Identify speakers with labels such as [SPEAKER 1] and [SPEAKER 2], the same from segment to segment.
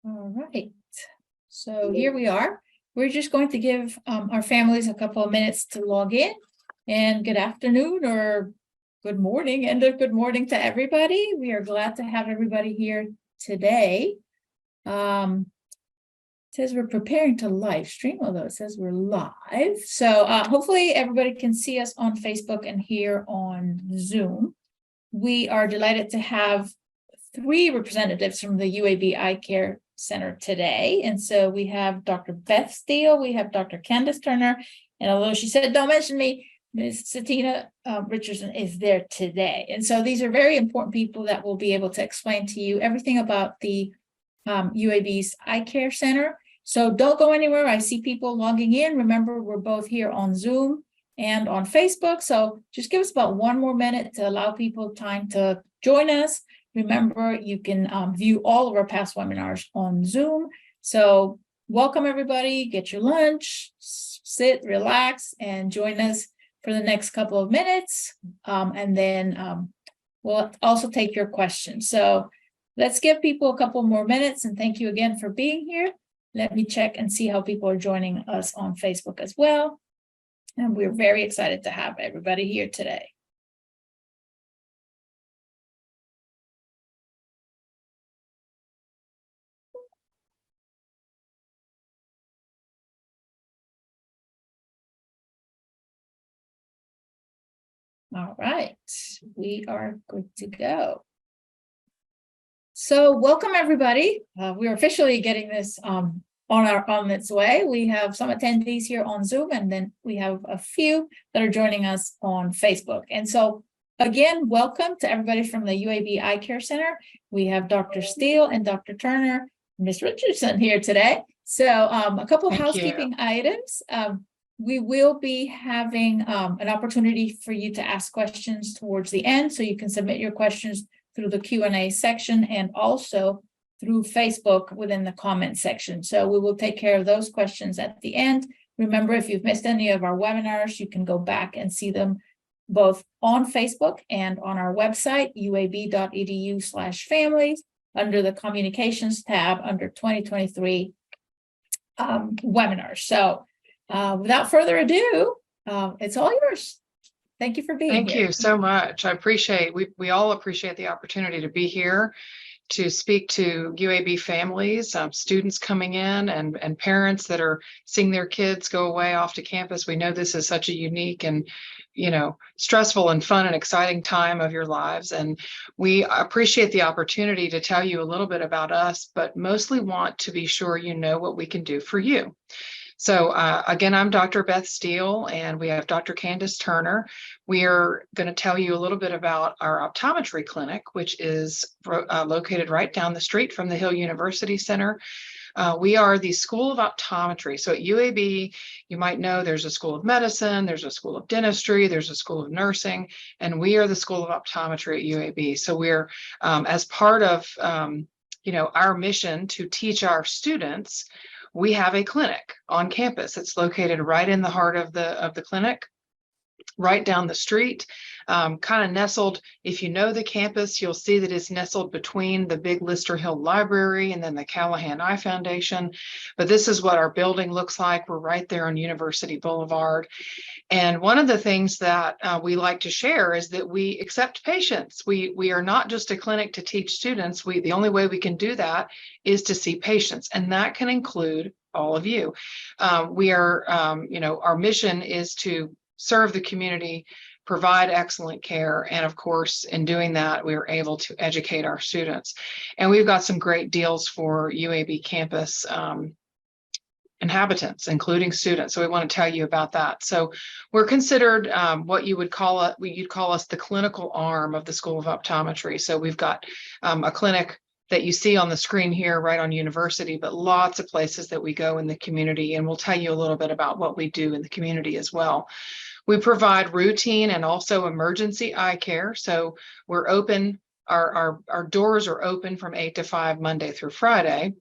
[SPEAKER 1] All right, so here we are. We're just going to give our families a couple of minutes to log in. And good afternoon or good morning and a good morning to everybody. We are glad to have everybody here today. It says we're preparing to live stream, although it says we're live. So hopefully everybody can see us on Facebook and here on Zoom. We are delighted to have 3 representatives from the UAB Eye Care Center today. And so we have Dr. Beth Steele, we have Dr. Candace Turner, and although she said, don't mention me, Ms. Satina Richardson is there today. And so these are very important people that will be able to explain to you everything about the UAB's Eye Care Center. So don't go anywhere. I see people logging in. Remember, we're both here on Zoom and on Facebook. So just give us about 1 more minute to allow people time to join us. Remember, you can view all of our past webinars on Zoom. So welcome everybody, get your lunch, sit, relax, and join us for the next couple of minutes. And then we'll also take your questions. So let's give people a couple more minutes, and thank you again for being here. Let me check and see how people are joining us on Facebook as well. And we're very excited to have everybody here today. All right, we are good to go. So welcome everybody. We're officially getting this on its way. We have some attendees here on Zoom, and then we have a few that are joining us on Facebook. And so again, welcome to everybody from the UAB Eye Care Center. We have Dr. Steele and Dr. Turner, Ms. Richardson here today. So a couple of housekeeping items. We will be having an opportunity for you to ask questions towards the end, so you can submit your questions through the Q&A section and also through Facebook within the comment section. So we will take care of those questions at the end. Remember, if you've missed any of our webinars, you can go back and see them both on Facebook and on our website, uab.edu/families, under the communications tab under 2023 webinars. So without further ado, it's all yours. Thank you for being here.
[SPEAKER 2] Thank you so much. I appreciate, we all appreciate the opportunity to be here to speak to UAB families, students coming in and parents that are seeing their kids go away off to campus. We know this is such a unique and, stressful and fun and exciting time of your lives. And we appreciate the opportunity to tell you a little bit about us, but mostly want to be sure you know what we can do for you. So again, I'm Dr. Beth Steele, and we have Dr. Candace Turner. We are going to tell you a little bit about our optometry clinic, which is located right down the street from the Hill University Center. We are the School of Optometry. So at UAB, you might know there's a School of Medicine, there's a School of Dentistry, there's a School of Nursing, and we are the School of Optometry at UAB. So we're, as part of, our mission to teach our students, we have a clinic on campus. It's located right in the heart of the clinic, right down the street, kind of nestled. If you know the campus, you'll see that it's nestled between the big Lister Hill Library and then the Callahan Eye Foundation. But this is what our building looks like. We're right there on University Boulevard. And one of the things that we like to share is that we accept patients. We are not just a clinic to teach students. The only way we can do that is to see patients, and that can include all of you. We are, our mission is to serve the community, provide excellent care, and of course, in doing that, we are able to educate our students. And we've got some great deals for UAB campus inhabitants, including students. So we want to tell you about that. So we're considered what you'd call us the clinical arm of the School of Optometry. So we've got a clinic that you see on the screen here right on University, but lots of places that we go in the community, and we'll tell you a little bit about what we do in the community as well. We provide routine and also emergency eye care. So we're open, our doors are open from 8 to 5 Monday through Friday.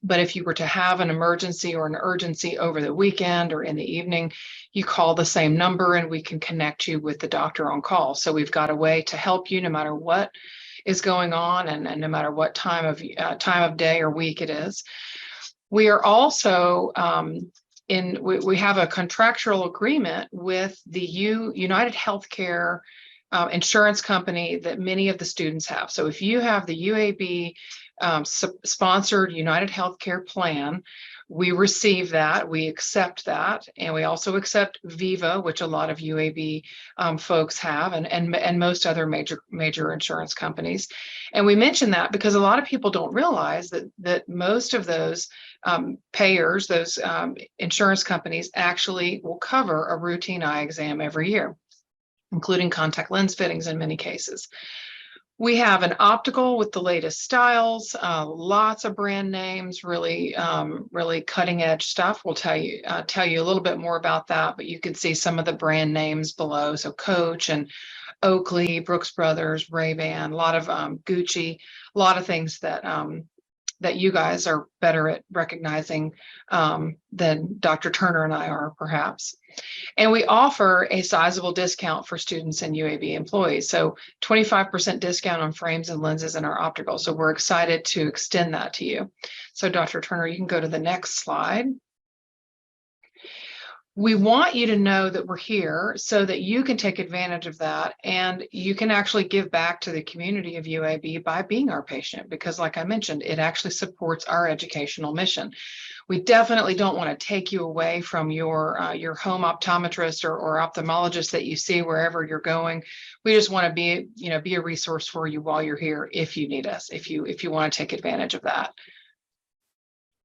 [SPEAKER 2] But if you were to have an emergency or an urgency over the weekend or in the evening, you call the same number and we can connect you with the doctor on call. So we've got a way to help you no matter what is going on, and no matter what time of day or week it is. We are also we have a contractual agreement with the United Healthcare insurance company that many of the students have. So if you have the UAB sponsored United Healthcare plan, we receive that, we accept that, and we also accept Viva, which a lot of UAB folks have, and most other major insurance companies. And we mention that because a lot of people don't realize that most of those payers, those insurance companies, actually will cover a routine eye exam every year, including contact lens fittings in many cases. We have an optical with the latest styles, lots of brand names, really cutting edge stuff. We'll tell you a little bit more about that, but you can see some of the brand names below. So Coach and Oakley, Brooks Brothers, Ray-Ban, a lot of Gucci, a lot of things that that you guys are better at recognizing than Dr. Turner and I are, perhaps. And we offer a sizable discount for students and UAB employees. So 25% discount on frames and lenses in our optical. So we're excited to extend that to you. So Dr. Turner, you can go to the next slide. We want you to know that we're here so that you can take advantage of that, and you can actually give back to the community of UAB by being our patient, because like I mentioned, it actually supports our educational mission. We definitely don't want to take you away from your home optometrist or ophthalmologist that you see wherever you're going. We just want to be a resource for you while you're here if you need us, if you want to take advantage of that.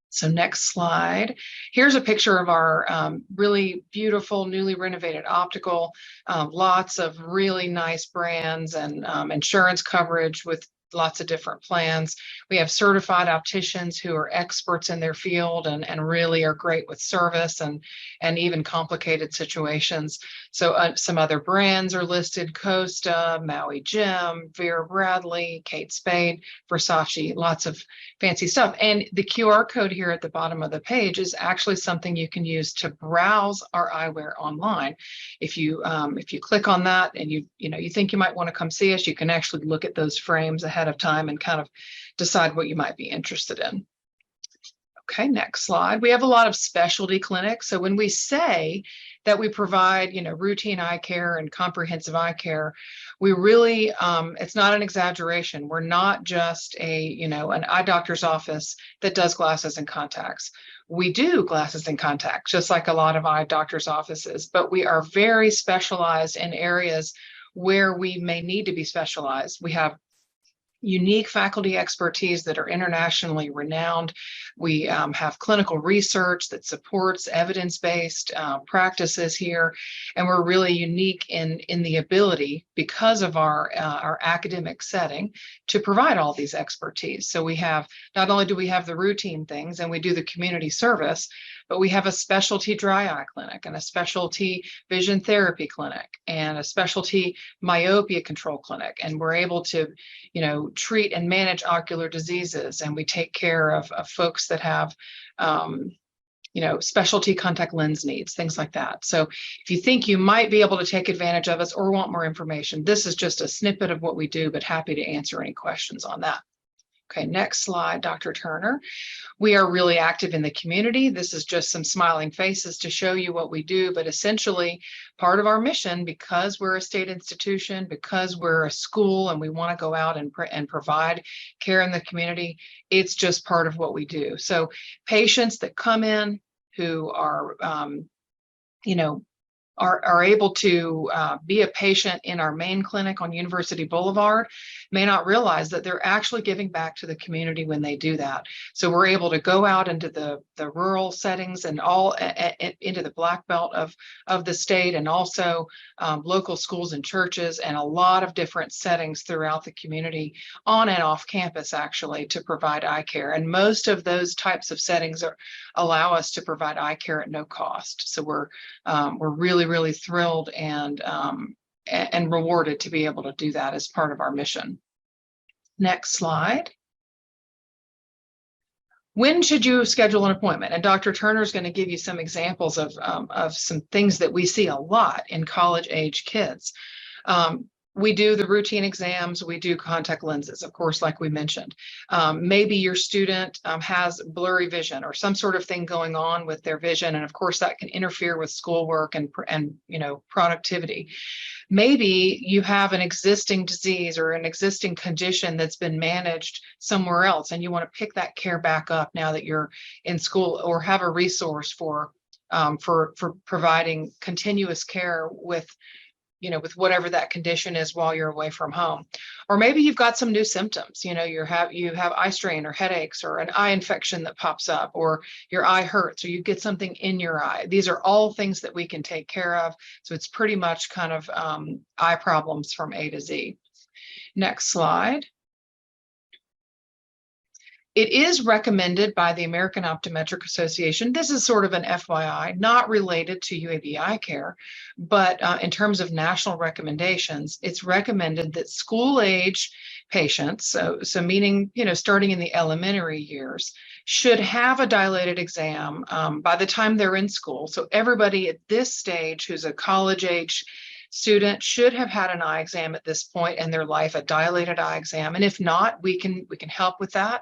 [SPEAKER 2] So next slide. Here's a picture of our really beautiful, newly renovated optical. Lots of really nice brands and insurance coverage with lots of different plans. We have certified opticians who are experts in their field and really are great with service and even complicated situations. So some other brands are listed: Costa, Maui Jim, Vera Bradley, Kate Spade, Versace, lots of fancy stuff. And the QR code here at the bottom of the page is actually something you can use to browse our eyewear online. If you click on that and you think you might want to come see us, you can actually look at those frames ahead of time and kind of decide what you might be interested in. Okay, next slide. We have a lot of specialty clinics. So when we say that we provide, routine eye care and comprehensive eye care, we really, it's not an exaggeration. We're not just an eye doctor's office that does glasses and contacts. We do glasses and contacts, just like a lot of eye doctor's offices, but we are very specialized in areas where we may need to be specialized. We have unique faculty expertise that are internationally renowned. We have clinical research that supports evidence-based practices here, and we're really unique in the ability, because of our academic setting, to provide all these expertise. So we have, not only do we have the routine things and we do the community service, but we have a specialty dry eye clinic and a specialty vision therapy clinic and a specialty myopia control clinic. And we're able to, treat and manage ocular diseases. And we take care of folks that have, specialty contact lens needs, things like that. So if you think you might be able to take advantage of us or want more information, this is just a snippet of what we do, but happy to answer any questions on that. Okay, next slide, Dr. Turner. We are really active in the community. This is just some smiling faces to show you what we do, but essentially part of our mission, because we're a state institution, because we're a school and we want to go out and provide care in the community, it's just part of what we do. So patients that come in who are, are able to be a patient in our main clinic on University Boulevard may not realize that they're actually giving back to the community when they do that. So we're able to go out into the rural settings and all into the black belt of the state, and also local schools and churches, and a lot of different settings throughout the community on and off campus, actually, to provide eye care. And most of those types of settings allow us to provide eye care at no cost. So we're really thrilled and rewarded to be able to do that as part of our mission. Next slide. When should you schedule an appointment? And Dr. Turner is going to give you some examples of some things that we see a lot in college-age kids. we do the routine exams, we do contact lenses, of course, like we mentioned. Maybe your student has blurry vision or some sort of thing going on with their vision. And of course, that can interfere with schoolwork and productivity. Maybe you have an existing disease or an existing condition that's been managed somewhere else, and you want to pick that care back up now that you're in school, or have a resource for providing continuous care with whatever that condition is while you're away from home. Or maybe you've got some new symptoms, you have eye strain or headaches or an eye infection that pops up, or your eye hurts, or you get something in your eye. These are all things that we can take care of. So it's pretty much kind of eye problems from A to Z. Next slide. It is recommended by the American Optometric Association. This is sort of an FYI, not related to UAB Eye Care, but in terms of national recommendations, it's recommended that school-age patients, so meaning, starting in the elementary years, should have a dilated exam by the time they're in school. So everybody at this stage who's a college-age student should have had an eye exam at this point in their life, a dilated eye exam. And if not, we can help with that.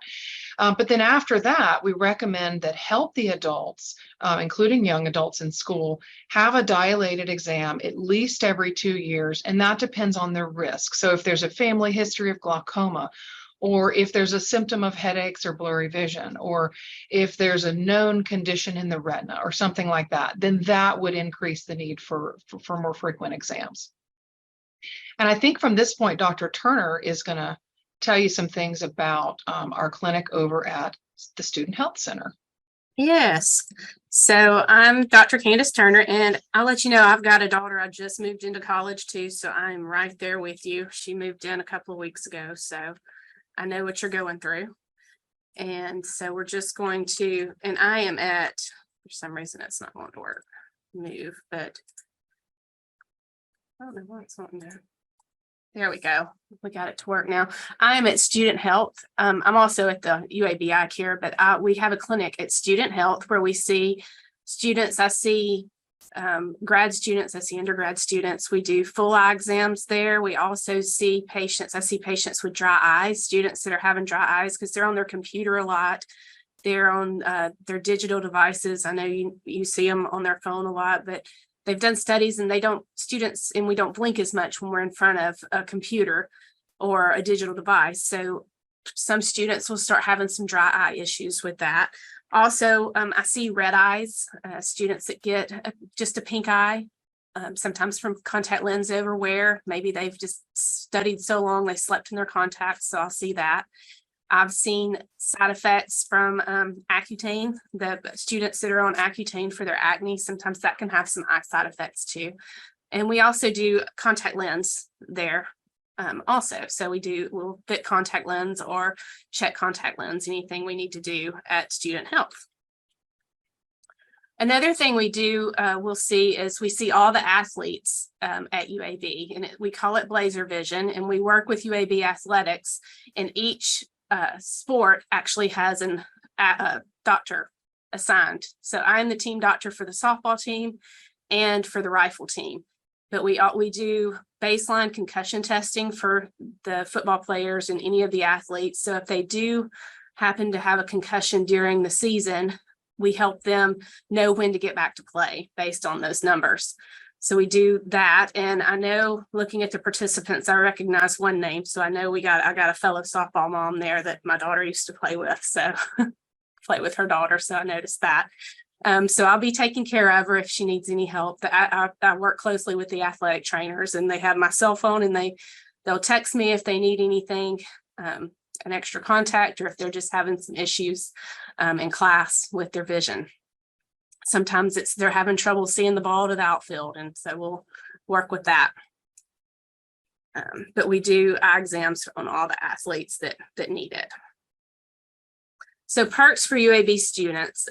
[SPEAKER 2] But then after that, we recommend that healthy adults, including young adults in school, have a dilated exam at least every 2 years, and that depends on their risk. So if there's a family history of glaucoma, or if there's a symptom of headaches or blurry vision, or if there's a known condition in the retina or something like that, then that would increase the need for more frequent exams. And I think from this point, Dr. Turner is going to tell you some things about our clinic over at the Student Health Center.
[SPEAKER 3] Yes. So I'm Dr. Candace Turner, and I'll let you know I've got a daughter. I just moved into college too, so I'm right there with you. She moved in a couple of weeks ago, so I know what you're going through. And so we're just going to, and I am at, for some reason it's not going to work, move, but I don't know why it's not in there. There we go. We got it to work now. I am at Student Health. I'm also at the UAB Eye Care, but we have a clinic at Student Health where we see students. I see grad students. I see undergrad students. We do full eye exams there. We also see patients. I see patients with dry eyes, students that are having dry eyes because they're on their computer a lot. They're on their digital devices. I know you see them on their phone a lot, but they've done studies and we don't blink as much when we're in front of a computer or a digital device. So some students will start having some dry eye issues with that. Also, I see red eyes, students that get just a pink eye, sometimes from contact lens overwear. Maybe they've just studied so long, they slept in their contacts, so I'll see that. I've seen side effects from Accutane, the students that are on Accutane for their acne. Sometimes that can have some eye side effects too. And we also do contact lens there also. So we'll fit contact lens or check contact lens, anything we need to do at Student Health. Another thing we do, we'll see is we see all the athletes at UAB, and we call it Blazer Vision, and we work with UAB athletics, and each sport actually has a doctor assigned. So I'm the team doctor for the softball team and for the rifle team. But we do baseline concussion testing for the football players and any of the athletes. So if they do happen to have a concussion during the season, we help them know when to get back to play based on those numbers. So we do that. And I know, looking at the participants, I recognize one name. So I know I got a fellow softball mom there that my daughter used to play with. So play with her daughter. So I noticed that. So I'll be taking care of her if she needs any help. I work closely with the athletic trainers, and they have my cell phone, and they'll text me if they need anything, an extra contact, or if they're just having some issues in class with their vision. Sometimes they're having trouble seeing the ball to the outfield, and so we'll work with that. But we do eye exams on all the athletes that need it. So perks for UAB students.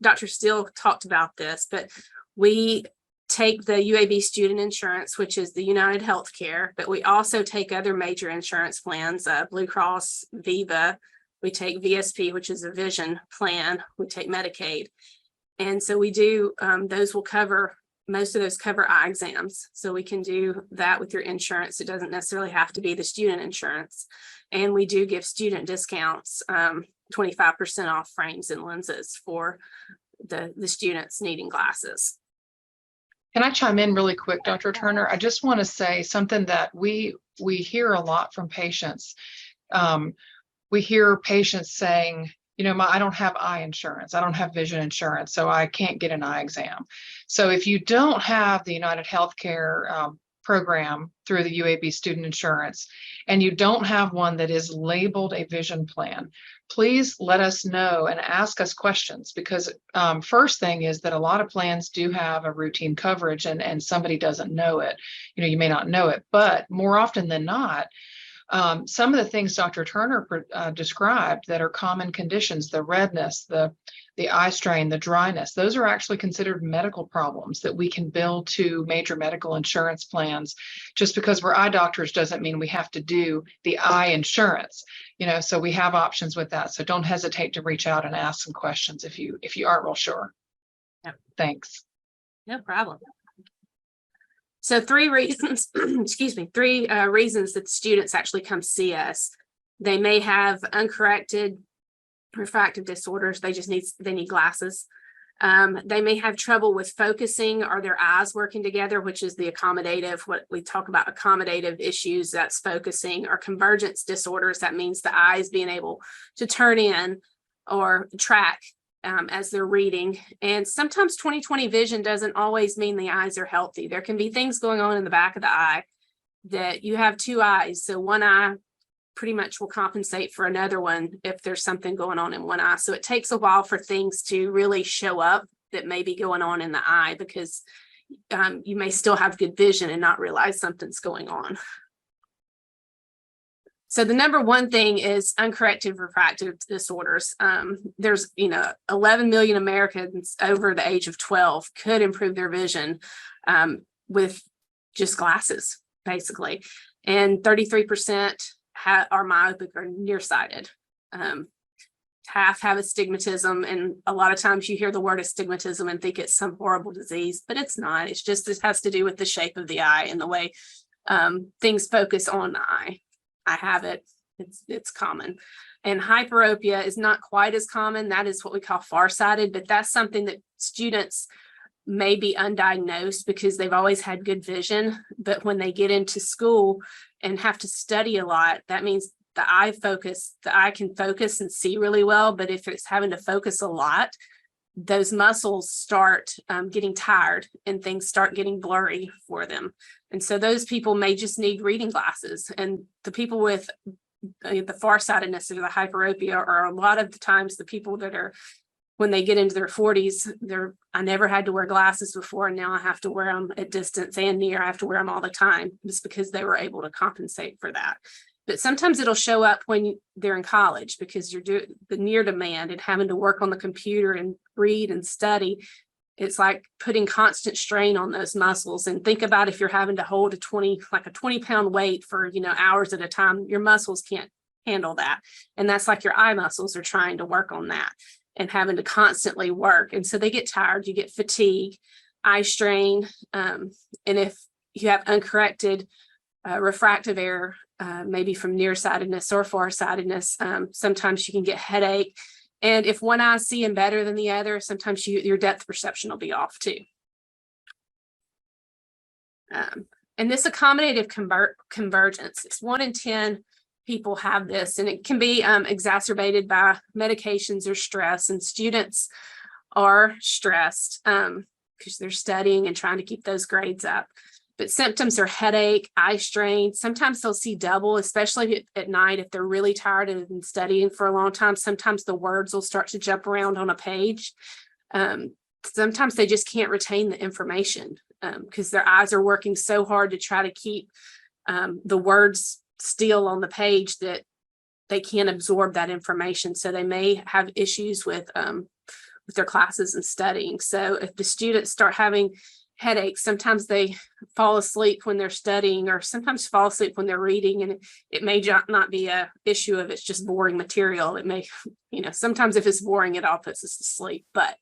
[SPEAKER 3] Dr. Steele talked about this, but we take the UAB student insurance, which is the United Healthcare, but we also take other major insurance plans, Blue Cross, Viva. We take VSP, which is a vision plan. We take Medicaid. And so we do, those will cover most of those cover eye exams. So we can do that with your insurance. It doesn't necessarily have to be the student insurance. And we do give student discounts, 25% off frames and lenses for the students needing glasses.
[SPEAKER 2] Can I chime in really quick, Dr. Turner? I just want to say something that we hear a lot from patients. We hear patients saying, you know, I don't have eye insurance. I don't have vision insurance, so I can't get an eye exam. So if you don't have the United Healthcare program through the UAB student insurance, and you don't have one that is labeled a vision plan, please let us know and ask us questions, because first thing is that a lot of plans do have a routine coverage and somebody doesn't know it. You know, you may not know it, but more often than not, some of the things Dr. Turner described that are common conditions, the redness, the eye strain, the dryness, those are actually considered medical problems that we can bill to major medical insurance plans. Just because we're eye doctors doesn't mean we have to do the eye insurance, you know, so we have options with that. So don't hesitate to reach out and ask some questions if you aren't real sure.
[SPEAKER 3] Yep.
[SPEAKER 2] Thanks.
[SPEAKER 3] No problem. So 3 reasons, excuse me, 3 reasons that students actually come see us. They may have uncorrected refractive disorders. They need glasses. They may have trouble with focusing or their eyes working together, which is the accommodative, what we talk about, accommodative issues, that's focusing, or convergence disorders. That means the eyes being able to turn in or track as they're reading. And sometimes 20/20 vision doesn't always mean the eyes are healthy. There can be things going on in the back of the eye that you have 2 eyes. So one eye pretty much will compensate for another one if there's something going on in one eye. So it takes a while for things to really show up that may be going on in the eye, because you may still have good vision and not realize something's going on. So the number one thing is uncorrected refractive disorders. There's, 11 million Americans over the age of 12 could improve their vision with just glasses, basically. And 33% are myopic or nearsighted. Half have astigmatism, and a lot of times you hear the word astigmatism and think it's some horrible disease, but it's not. It's just, it has to do with the shape of the eye and the way things focus on the eye. I have it. It's common. And hyperopia is not quite as common. That is what we call farsighted, but that's something that students may be undiagnosed because they've always had good vision. But when they get into school and have to study a lot, that means the eye can focus and see really well. But if it's having to focus a lot, those muscles start getting tired and things start getting blurry for them. And so those people may just need reading glasses. And the people with the farsightedness or the hyperopia are a lot of the times the people that are, when they get into their 40s, I never had to wear glasses before, and now I have to wear them at distance and near. I have to wear them all the time, just because they were able to compensate for that. But sometimes it'll show up when they're in college, because you're doing the near demand and having to work on the computer and read and study. It's like putting constant strain on those muscles. And think about if you're having to hold a 20-pound weight for, hours at a time, your muscles can't handle that. And that's like your eye muscles are trying to work on that and having to constantly work. And so they get tired, you get fatigue, eye strain. And if you have uncorrected refractive error, maybe from nearsightedness or farsightedness, sometimes you can get headache. And if one eye's seeing better than the other, sometimes your depth perception will be off too. And this accommodative convergence, it's 1 in 10 people have this, and it can be exacerbated by medications or stress. And students are stressed because they're studying and trying to keep those grades up. But symptoms are headache, eye strain. Sometimes they'll see double, especially at night if they're really tired and have been studying for a long time. Sometimes the words will start to jump around on a page. Sometimes they just can't retain the information because their eyes are working so hard to try to keep the words still on the page that they can't absorb that information. So they may have issues with their classes and studying. So if the students start having headaches, sometimes they fall asleep when they're studying, or sometimes fall asleep when they're reading, and it may not be a issue of it's just boring material. It may, sometimes if it's boring, it all puts us to sleep. But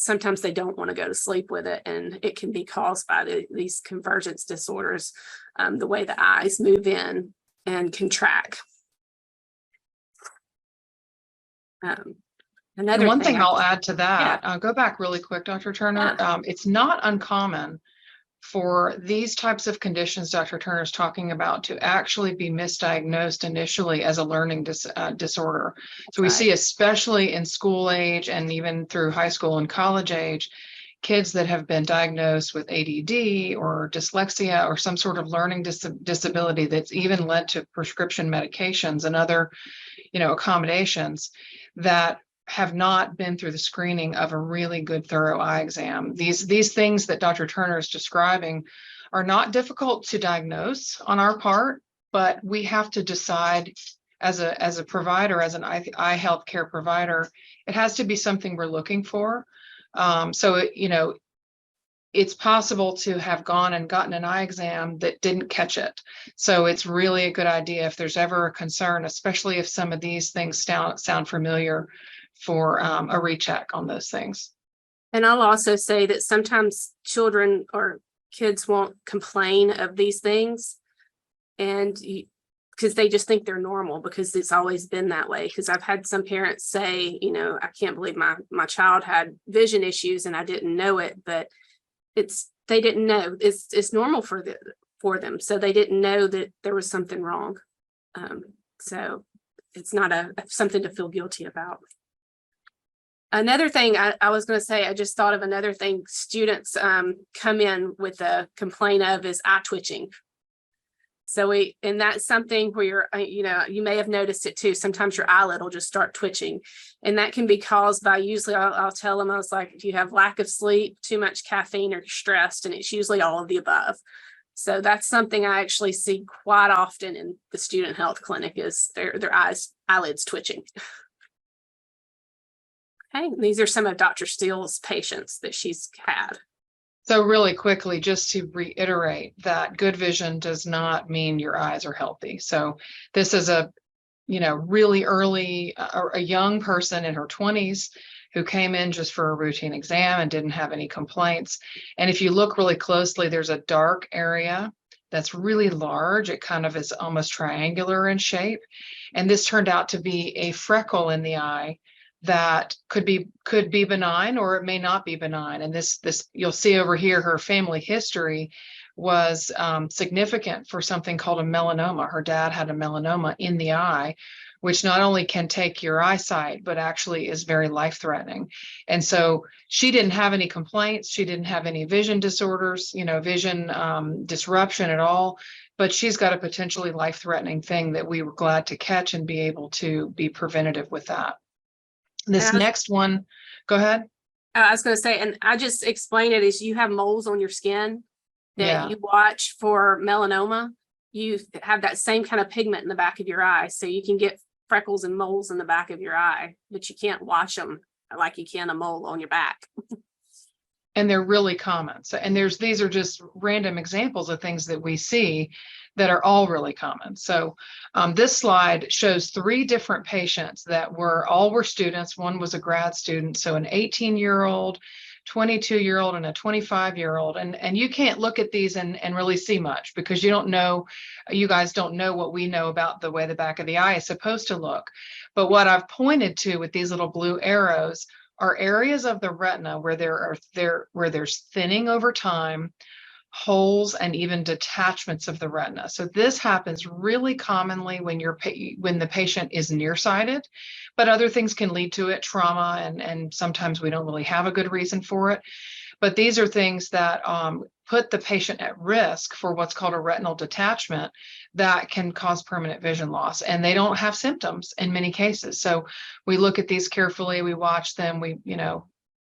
[SPEAKER 3] sometimes they don't want to go to sleep with it, and it can be caused by these convergence disorders, the way the eyes move in and contract.
[SPEAKER 2] And one thing I'll add to that,
[SPEAKER 3] Yeah.
[SPEAKER 2] go back really quick, Dr. Turner.
[SPEAKER 3] Yeah.
[SPEAKER 2] It's not uncommon for these types of conditions Dr. Turner is talking about to actually be misdiagnosed initially as a learning disorder. So we see, especially in school age and even through high school and college age, kids that have been diagnosed with ADD or dyslexia or some sort of learning disability that's even led to prescription medications and other, accommodations that have not been through the screening of a really good thorough eye exam. These things that Dr. Turner is describing are not difficult to diagnose on our part, but we have to decide as a provider, as an eye health care provider, it has to be something we're looking for. It's possible to have gone and gotten an eye exam that didn't catch it. So it's really a good idea if there's ever a concern, especially if some of these things sound familiar, for a recheck on those things.
[SPEAKER 3] And I'll also say that sometimes children or kids won't complain of these things, and because they just think they're normal because it's always been that way. Because I've had some parents say, I can't believe my child had vision issues and I didn't know it, but they didn't know it's normal for them. So they didn't know that there was something wrong. So it's not something to feel guilty about. Another thing I was going to say, I just thought of another thing students come in with a complaint of is eye twitching. So and that's something where you may have noticed it too. Sometimes your eyelid will just start twitching, and that can be caused by, usually I'll tell them, I was like, if you have lack of sleep, too much caffeine, or you're stressed, and it's usually all of the above. So that's something I actually see quite often in the student health clinic, is their eyelids twitching. Okay, these are some of Dr. Steele's patients that she's had.
[SPEAKER 2] So really quickly, just to reiterate that good vision does not mean your eyes are healthy. So this is a really early, a young person in her 20s who came in just for a routine exam and didn't have any complaints. And if you look really closely, there's a dark area that's really large. It kind of is almost triangular in shape. And this turned out to be a freckle in the eye that could be benign, or it may not be benign. And this you'll see over here, her family history was significant for something called a melanoma. Her dad had a melanoma in the eye, which not only can take your eyesight, but actually is very life-threatening. And so she didn't have any complaints. She didn't have any vision disorders, vision disruption at all. But she's got a potentially life-threatening thing that we were glad to catch and be able to be preventative with that. This next one, go ahead.
[SPEAKER 3] I was going to say, and I just explained it as you have moles on your skin that you watch for melanoma. You have that same kind of pigment in the back of your eye. So you can get freckles and moles in the back of your eye, but you can't watch them like you can a mole on your back.
[SPEAKER 2] And they're really common. So, and these are just random examples of things that we see that are all really common. So this slide shows 3 different patients that all were students. One was a grad student. So an 18-year-old, 22-year-old, and a 25-year-old. And you can't look at these and really see much, because you guys don't know what we know about the way the back of the eye is supposed to look. But what I've pointed to with these little blue arrows are areas of the retina where there's thinning over time, holes, and even detachments of the retina. So this happens really commonly when the patient is nearsighted, but other things can lead to it, trauma, and sometimes we don't really have a good reason for it. But these are things that put the patient at risk for what's called a retinal detachment that can cause permanent vision loss. And they don't have symptoms in many cases. So we look at these carefully, we watch them, we,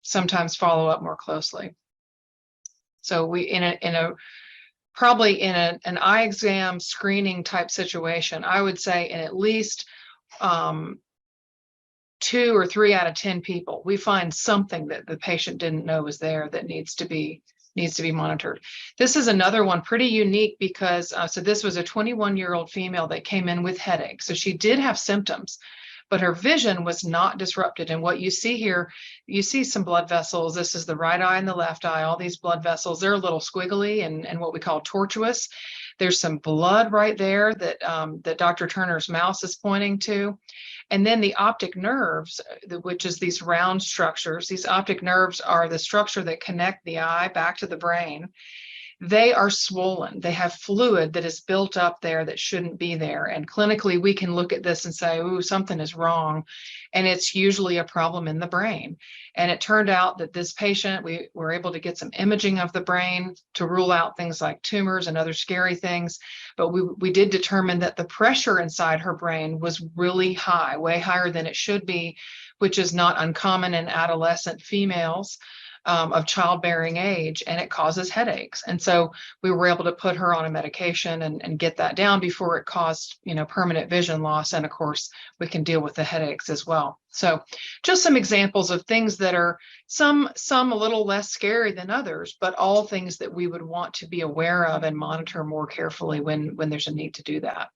[SPEAKER 2] sometimes follow up more closely. So we, probably in an eye exam screening type situation, I would say in at least 2 or 3 out of 10 people, we find something that the patient didn't know was there that needs to be monitored. This is another one pretty unique because so this was a 21-year-old female that came in with headache. So she did have symptoms, but her vision was not disrupted. And what you see here, you see some blood vessels. This is the right eye and the left eye, all these blood vessels. They're a little squiggly and what we call tortuous. There's some blood right there that, that Dr. Turner's mouse is pointing to. And then the optic nerves, which is these round structures, these optic nerves are the structure that connect the eye back to the brain. They are swollen. They have fluid that is built up there that shouldn't be there. And clinically, we can look at this and say, ooh, something is wrong. And it's usually a problem in the brain. And it turned out that this patient, we were able to get some imaging of the brain to rule out things like tumors and other scary things. But we did determine that the pressure inside her brain was really high, way higher than it should be, which is not uncommon in adolescent females. Of childbearing age, and it causes headaches. And so we were able to put her on a medication and get that down before it caused, permanent vision loss. And of course, we can deal with the headaches as well. So just some examples of things that are some a little less scary than others, but all things that we would want to be aware of and monitor more carefully when there's a need to do that.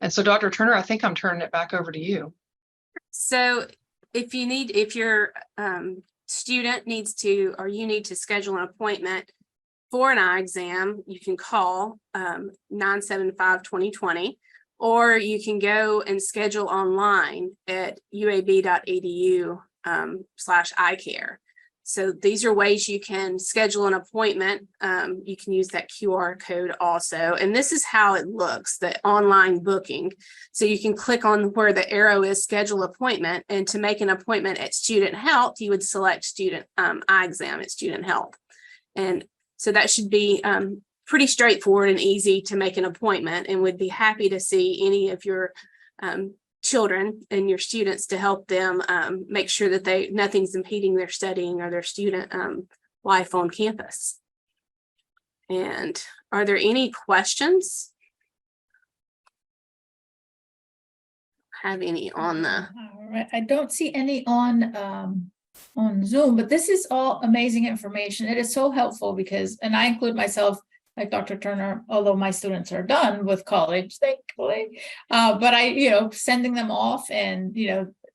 [SPEAKER 2] And so, Dr. Turner, I think I'm turning it back over to you.
[SPEAKER 3] So if your student needs to, or you need to schedule an appointment for an eye exam, you can call 975-2020, or you can go and schedule online at uab.edu/eye care. So these are ways you can schedule an appointment. You can use that QR code also. And this is how it looks, the online booking. So you can click on where the arrow is, schedule appointment. And to make an appointment at Student Health, you would select student eye exam at Student Health. And so that should be pretty straightforward and easy to make an appointment, and would be happy to see any of your children and your students to help them make sure that nothing's impeding their studying or their student life on campus. And are there any questions? Have any on the?
[SPEAKER 1] All right, I don't see any on Zoom, but this is all amazing information. It is so helpful because, and I include myself, like Dr. Turner, although my students are done with college, thankfully, but I, sending them off, and,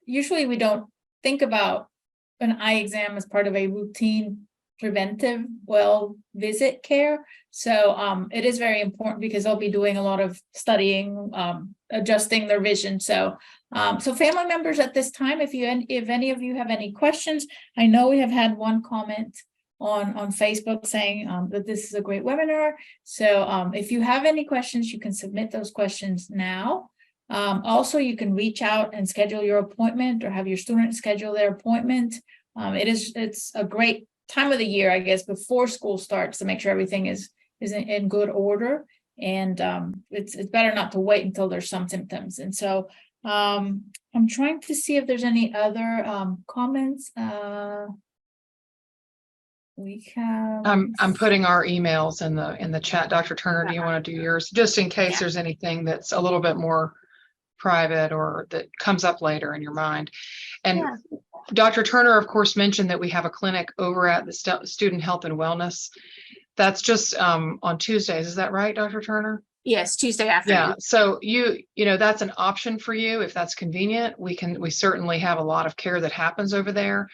[SPEAKER 1] usually we don't think about an eye exam as part of a routine preventive visit care. So it is very important because they'll be doing a lot of studying, adjusting their vision. So family members at this time, if any of you have any questions, I know we have had one comment on Facebook saying that this is a great webinar. So if you have any questions, you can submit those questions now. Also, you can reach out and schedule your appointment, or have your student schedule their appointment. It's a great time of the year, I guess, before school starts, to make sure everything is in good order. And it's better not to wait until there's some symptoms. And so I'm trying to see if there's any other comments. We have.
[SPEAKER 2] I'm putting our emails in the chat. Dr. Turner, do you want to do yours, just in case there's anything that's a little bit more private or that comes up later in your mind? And Dr. Turner, of course, mentioned that we have a clinic over at the Student Health and Wellness. That's just on Tuesdays. Is that right, Dr. Turner?
[SPEAKER 3] Yes, Tuesday afternoon.
[SPEAKER 2] Yeah. So that's an option for you if that's convenient. We certainly have a lot of care that happens over there,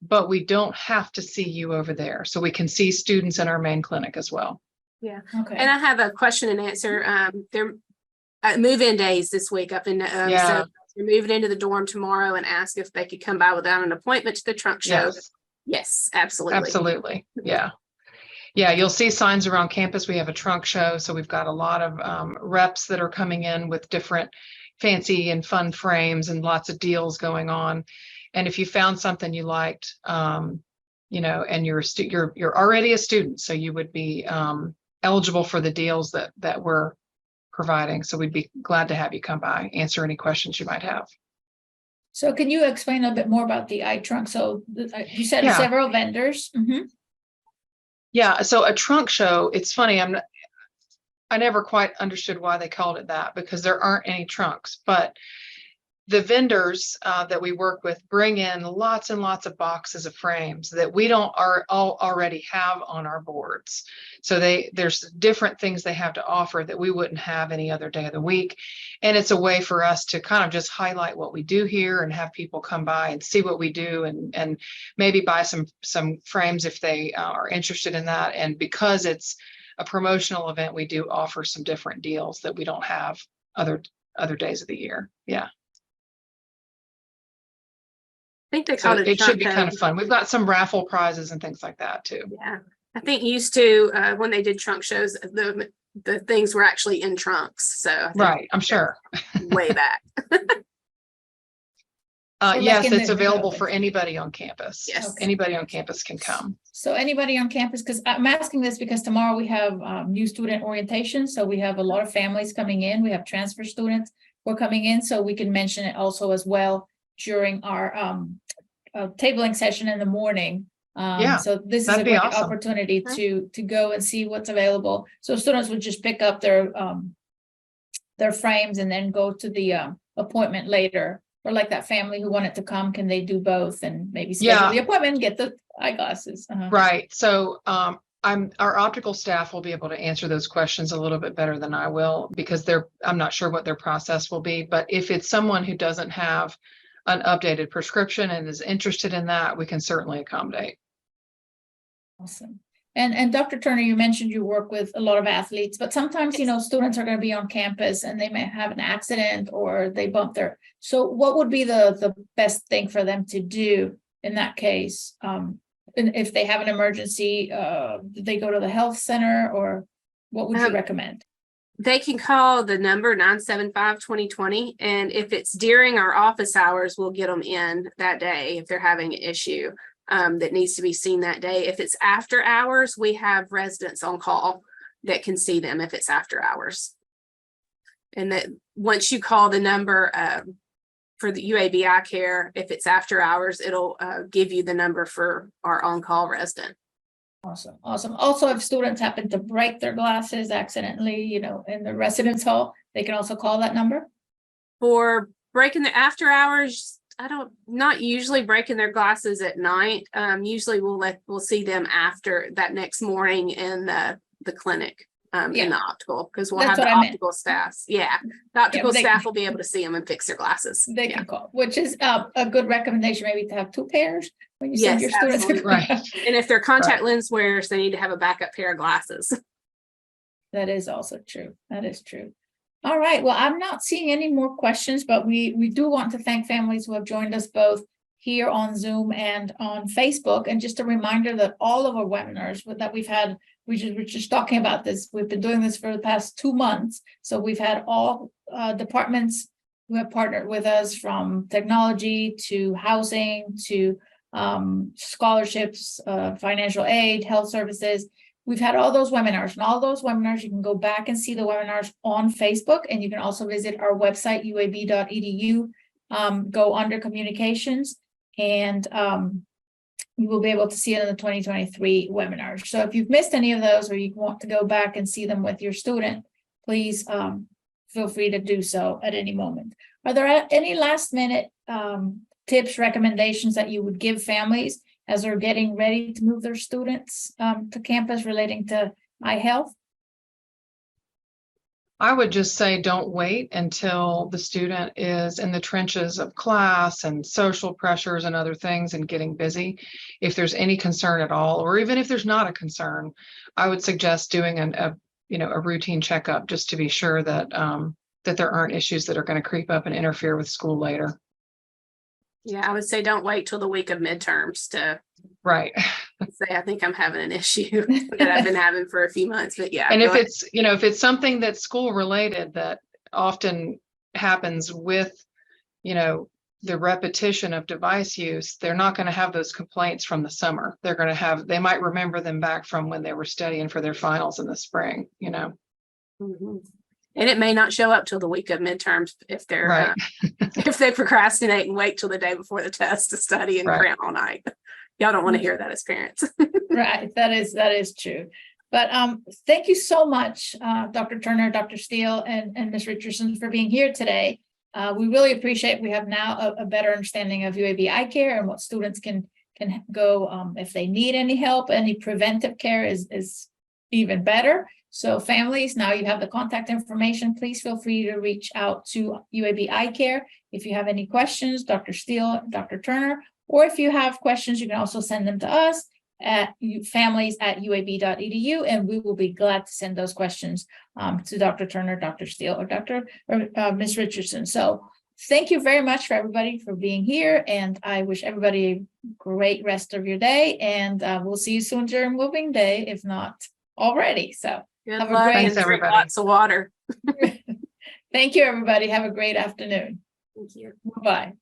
[SPEAKER 2] but we don't have to see you over there. So we can see students in our main clinic as well.
[SPEAKER 3] Yeah.
[SPEAKER 1] Okay.
[SPEAKER 3] And I have a question and answer. They're move-in days this week up in so they're moving into the dorm tomorrow, and ask if they could come by without an appointment to the trunk show. Yes, absolutely.
[SPEAKER 2] Absolutely. Yeah. Yeah, you'll see signs around campus. We have a trunk show. So we've got a lot of reps that are coming in with different fancy and fun frames and lots of deals going on. And if you found something you liked, and you're already a student, so you would be eligible for the deals that we're providing. So we'd be glad to have you come by, answer any questions you might have.
[SPEAKER 1] So can you explain a bit more about the eye trunk? So you said several vendors. Mm-hmm.
[SPEAKER 2] Yeah. So a trunk show, it's funny. I never quite understood why they called it that, because there aren't any trunks, but the vendors that we work with bring in lots and lots of boxes of frames that we don't already have on our boards. So there's different things they have to offer that we wouldn't have any other day of the week. And it's a way for us to kind of just highlight what we do here and have people come by and see what we do and maybe buy some frames if they are interested in that. And because it's a promotional event, we do offer some different deals that we don't have other days of the year. Yeah.
[SPEAKER 3] I think they
[SPEAKER 2] So
[SPEAKER 3] call it.
[SPEAKER 2] it should be kind of fun. We've got some raffle prizes and things like that too.
[SPEAKER 3] Yeah, I think used to when they did trunk shows, the things were actually in trunks. So I think
[SPEAKER 2] Right, I'm sure.
[SPEAKER 3] way back.
[SPEAKER 1] like
[SPEAKER 2] Yes,
[SPEAKER 1] in
[SPEAKER 2] it's
[SPEAKER 1] the
[SPEAKER 2] available
[SPEAKER 1] building.
[SPEAKER 2] for anybody on campus.
[SPEAKER 3] Yes.
[SPEAKER 1] Okay.
[SPEAKER 2] Anybody on campus can come.
[SPEAKER 1] So anybody on campus, because I'm asking this because tomorrow we have new student orientation. So we have a lot of families coming in. We have transfer students who are coming in. So we can mention it also as well during our tabling session in the morning.
[SPEAKER 2] Yeah,
[SPEAKER 1] So this is a
[SPEAKER 2] that'd be
[SPEAKER 1] great
[SPEAKER 2] awesome.
[SPEAKER 1] opportunity to go and see what's available. So students would just pick up their frames and then go to the appointment later. Or like that family who wanted to come, can they do both and maybe schedule the appointment and get the eyeglasses?
[SPEAKER 2] Right. So our optical staff will be able to answer those questions a little bit better than I will, because I'm not sure what their process will be. But if it's someone who doesn't have an updated prescription and is interested in that, we can certainly accommodate.
[SPEAKER 1] Awesome. And Dr. Turner, you mentioned you work with a lot of athletes, but sometimes, students are going to be on campus and they may have an accident or they bump so what would be the best thing for them to do in that case? And if they have an emergency, do they go to the health center or what would you recommend?
[SPEAKER 3] They can call the number 975-2020. And if it's during our office hours, we'll get them in that day if they're having an issue that needs to be seen that day. If it's after hours, we have residents on call that can see them if it's after hours. And that once you call the number for the UAB Eye Care, if it's after hours, it'll give you the number for our on-call resident.
[SPEAKER 1] Awesome. Also, if students happen to break their glasses accidentally, in the residence hall, they can also call that number.
[SPEAKER 3] For breaking the after hours, not usually breaking their glasses at night. Usually we'll see them after that next morning in the clinic in the optical, because we'll have the optical staffs. Yeah. The optical staff will be able to see them and fix their glasses.
[SPEAKER 1] They can call, which is a good recommendation, maybe to have 2 pairs when you send your students.
[SPEAKER 3] Right. And if they're contact lens wearers, they need to have a backup pair of glasses.
[SPEAKER 1] That is also true. That is true. All right. Well, I'm not seeing any more questions, but we do want to thank families who have joined us both here on Zoom and on Facebook. And just a reminder that all of our webinars that we've had, we're just talking about this. We've been doing this for the past 2 months. So we've had all departments who have partnered with us, from technology to housing to scholarships, financial aid, health services. We've had all those webinars, and all those webinars, you can go back and see the webinars on Facebook, and you can also visit our website, uab.edu, go under communications, and you will be able to see it in the 2023 webinars. So if you've missed any of those, or you want to go back and see them with your student, please feel free to do so at any moment. Are there any last minute tips, recommendations that you would give families as they're getting ready to move their students to campus relating to eye health?
[SPEAKER 2] I would just say don't wait until the student is in the trenches of class and social pressures and other things and getting busy. If there's any concern at all, or even if there's not a concern, I would suggest doing a routine checkup just to be sure that that there aren't issues that are going to creep up and interfere with school later.
[SPEAKER 3] Yeah, I would say don't wait till the week of midterms to say, I think I'm having an issue that I've been having for a few months. But yeah.
[SPEAKER 2] And if it's something that's school related that often happens with, the repetition of device use, they're not going to have those complaints from the summer. They might remember them back from when they were studying for their finals in the spring,
[SPEAKER 3] Mm-hmm. And it may not show up till the week of midterms if they're if they procrastinate and wait till the day before the test to study and cram all night. Y'all don't want to hear that as parents.
[SPEAKER 1] Right. That is true. But thank you so much, Dr. Turner, Dr. Steele, and Ms. Richardson for being here today. We really appreciate, we have now a better understanding of UAB Eye Care and what students can go, if they need any help, any preventive care is even better. So families, now you have the contact information. Please feel free to reach out to UAB Eye Care if you have any questions, Dr. Steele, Dr. Turner, or if you have questions, you can also send them to us at families@uab.edu, and we will be glad to send those questions to Dr. Turner, Dr. Steele, or Ms. Richardson. So thank you very much for everybody for being here, and I wish everybody a great rest of your day, and we'll see you soon during moving day, if not already. So
[SPEAKER 3] Good
[SPEAKER 1] have a
[SPEAKER 3] luck
[SPEAKER 1] great-
[SPEAKER 3] and
[SPEAKER 2] Thanks,
[SPEAKER 3] drink
[SPEAKER 2] everybody.
[SPEAKER 3] lots of water.
[SPEAKER 1] thank you, everybody. Have a great afternoon.
[SPEAKER 3] Thank you.
[SPEAKER 1] Bye.